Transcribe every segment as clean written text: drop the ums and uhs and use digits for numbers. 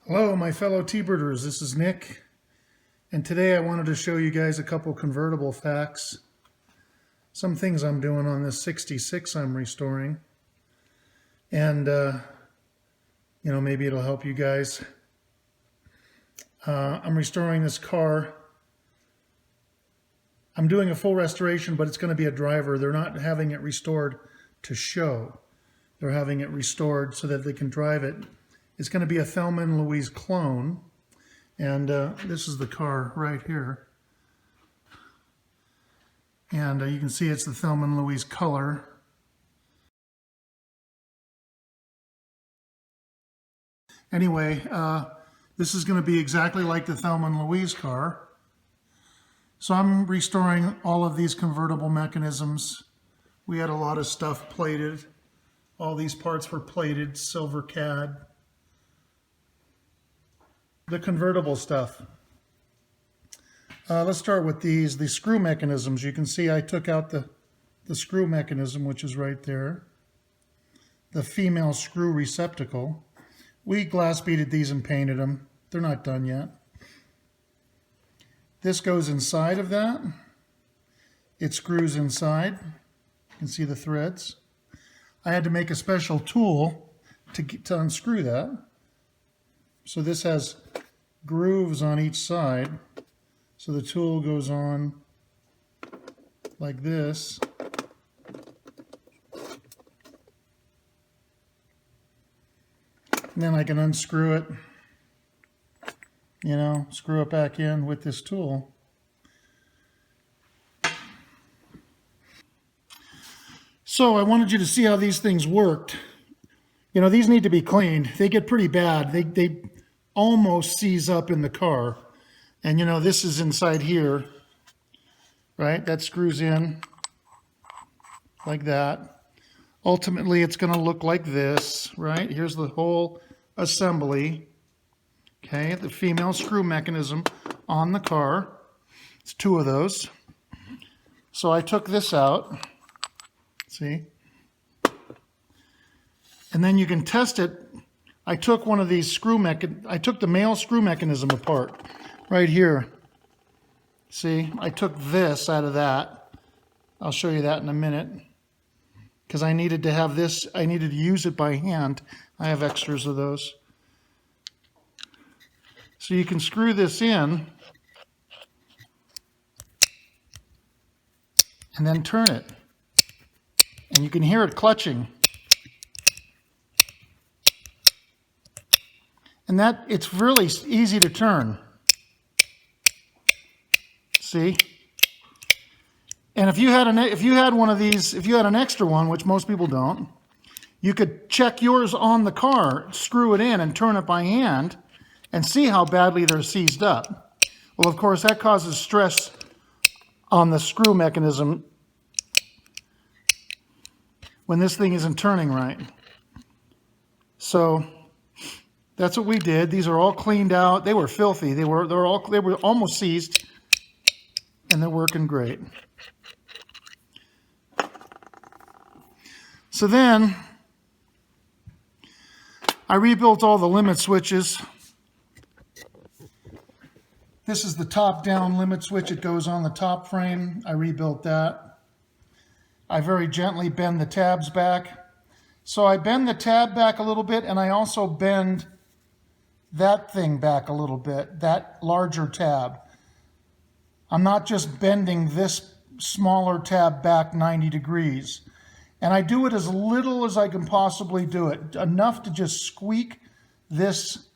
Hello, my fellow T-Birders. This is Nick, and today I wanted to show you guys a couple convertible facts. Some things I'm doing on this 66 I'm restoring, and maybe it'll help you guys. I'm restoring this car. I'm doing a full restoration, but it's going to be a driver. They're not having it restored to show. They're having it restored so that they can drive it. It's going to be a Thelma and Louise clone, and this is the car right here. And you can see it's the Thelma and Louise color. Anyway, this is going to be exactly like the Thelma and Louise car. So I'm restoring all of these convertible mechanisms. We had a lot of stuff plated. All these parts were plated, silver cad. The convertible stuff. Let's start with the screw mechanisms. You can see I took out the screw mechanism, which is right there. The female screw receptacle. We glass beaded these and painted them. They're not done yet. This goes inside of that. It screws inside. You can see the threads. I had to make a special tool to unscrew that. So this has grooves on each side. So the tool goes on like this. And then I can unscrew it, screw it back in with this tool. So I wanted you to see how these things worked. These need to be cleaned. They get pretty bad. They almost seize up in the car. And this is inside here, right? That screws in like that. Ultimately, it's going to look like this, right? Here's the whole assembly. Okay, the female screw mechanism on the car. It's two of those. So I took this out. See? And then you can test it. I took one of these I took the male screw mechanism apart right here. See, I took this out of that. I'll show you that in a minute. Because I needed to have this, I needed to use it by hand. I have extras of those. So you can screw this in and then turn it. And you can hear it clutching. And it's really easy to turn. See? And if you had one of these, if you had an extra one, which most people don't, you could check yours on the car, screw it in and turn it by hand and see how badly they're seized up. Well, of course, that causes stress on the screw mechanism when this thing isn't turning right. So that's what we did. These are all cleaned out. They were filthy. They were almost seized, and they're working great. So then I rebuilt all the limit switches. This is the top-down limit switch. It goes on the top frame. I rebuilt that. I very gently bend the tabs back. So I bend the tab back a little bit, and I also bend that thing back a little bit, that larger tab. I'm not just bending this smaller tab back 90 degrees. And I do it as little as I can possibly do it, enough to just squeak this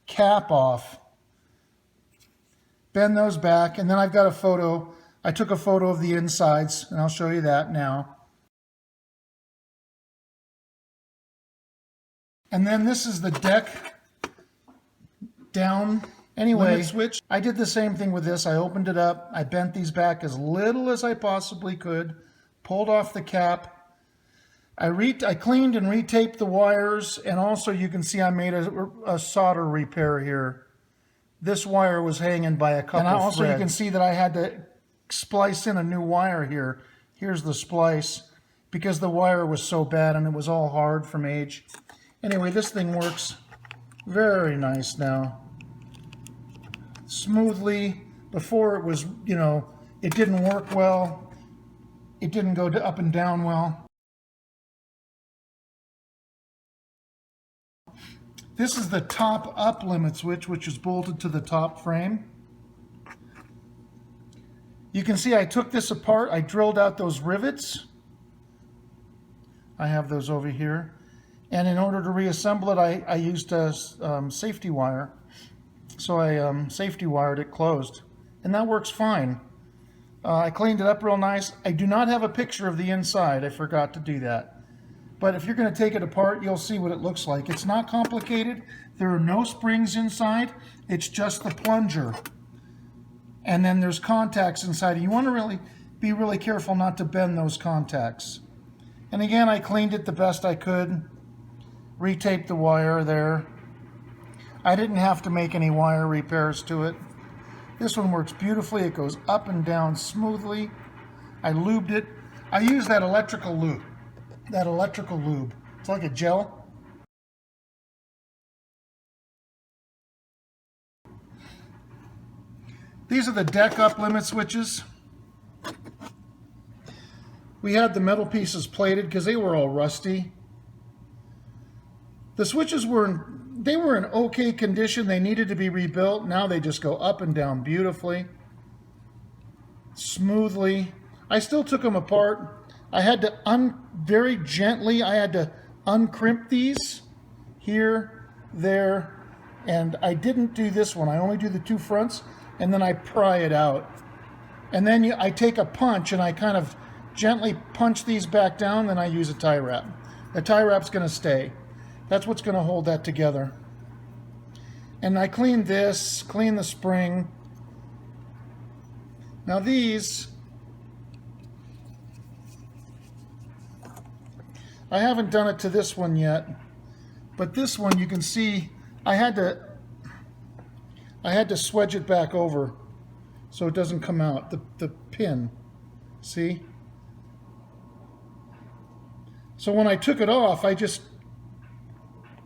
cap off. Bend those back, and then I've got a photo. I took a photo of the insides, and I'll show you that now. And then this is the deck down limit switch. I did the same thing with this. I opened it up. I bent these back as little as I possibly could, pulled off the cap. I cleaned and retaped the wires, and also you can see I made a solder repair here. This wire was hanging by a couple of threads. And also you can see that I had to splice in a new wire here. Here's the splice, because the wire was so bad and it was all hard from age. Anyway, this thing works Very nice now. Smoothly. Before it was, you know, it didn't work well. It didn't go up and down well. This is the top up limit switch, which is bolted to the top frame. You can see I took this apart. I drilled out those rivets. I have those over here. And in order to reassemble it, I used a safety wire. So I safety wired it closed. And that works fine. I cleaned it up real nice. I do not have a picture of the inside. I forgot to do that. But if you're going to take it apart, you'll see what it looks like. It's not complicated. There are no springs inside. It's just the plunger. And then there's contacts inside. You want to be really careful not to bend those contacts. And again, I cleaned it the best I could. Retaped the wire there. I didn't have to make any wire repairs to it. This one works beautifully. It goes up and down smoothly. I lubed it. I use that electrical lube. It's like a gel. These are the deck up limit switches. We had the metal pieces plated because they were all rusty. The switches were in okay condition. They needed to be rebuilt. Now they just go up and down beautifully, smoothly. I still took them apart. I had to very gently, I had to uncrimp these here, there, and I didn't do this one. I only do the two fronts, and then I pry it out. And then I take a punch and I kind of gently punch these back down, then I use a tie wrap. The tie wrap's going to stay. That's what's going to hold that together. And I cleaned this, cleaned the spring. Now these, I haven't done it to this one yet, but this one you can see I had to swedge it back over so it doesn't come out, the pin, see? So when I took it off, I just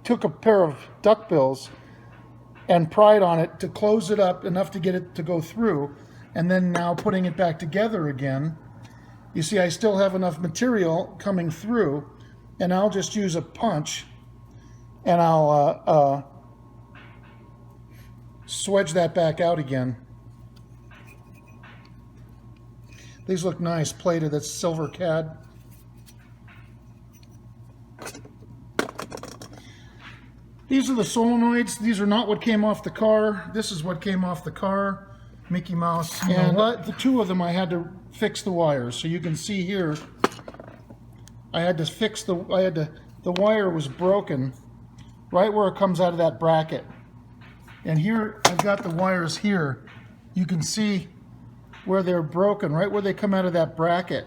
took a pair of duckbills and pried on it to close it up enough to get it to go through, and then now putting it back together again, you see I still have enough material coming through, and I'll just use a punch and I'll swedge that back out again. These look nice, plated. That's silver cad. These are the solenoids. These are not what came off the car. This is what came off the car. Mickey Mouse. And the two of them I had to fix the wires. So you can see here, I had to fix the wire was broken right where it comes out of that bracket. And here I've got the wires here. You can see where they're broken, right where they come out of that bracket.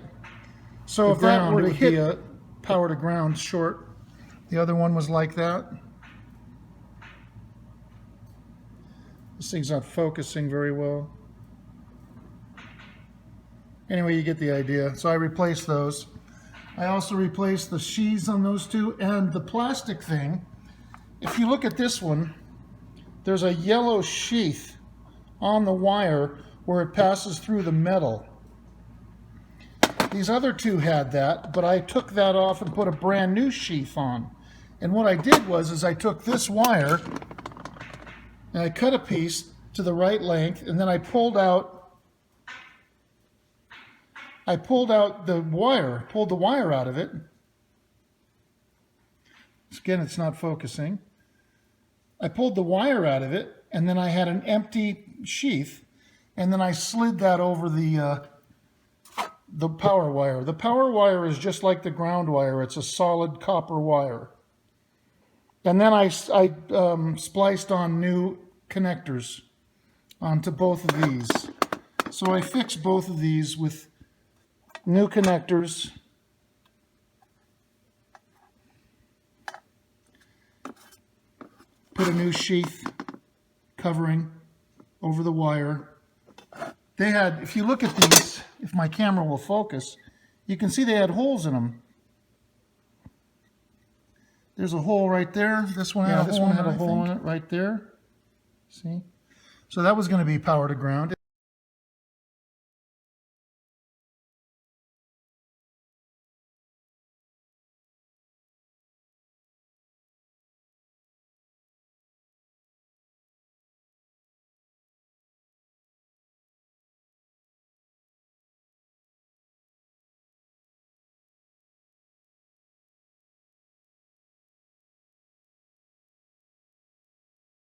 So if that were to hit a power to ground short, the other one was like that. This thing's not focusing very well. Anyway, you get the idea. So I replaced those. I also replaced the sheaths on those two, and the plastic thing. If you look at this one, there's a yellow sheath on the wire where it passes through the metal. These other two had that, but I took that off and put a brand new sheath on. And what I did was I took this wire and I cut a piece to the right length, and then I pulled out the wire, pulled the wire out of it. Again, it's not focusing. I pulled the wire out of it, and then I had an empty sheath, and then I slid that over the power wire. The power wire is just like the ground wire. It's a solid copper wire. And then I spliced on new connectors onto both of these. So I fixed both of these with new connectors. Put a new sheath covering over the wire. They had, if you look at these, if my camera will focus, you can see they had holes in them. There's a hole right there. This one had a hole in it right there. See? So that was going to be power to ground.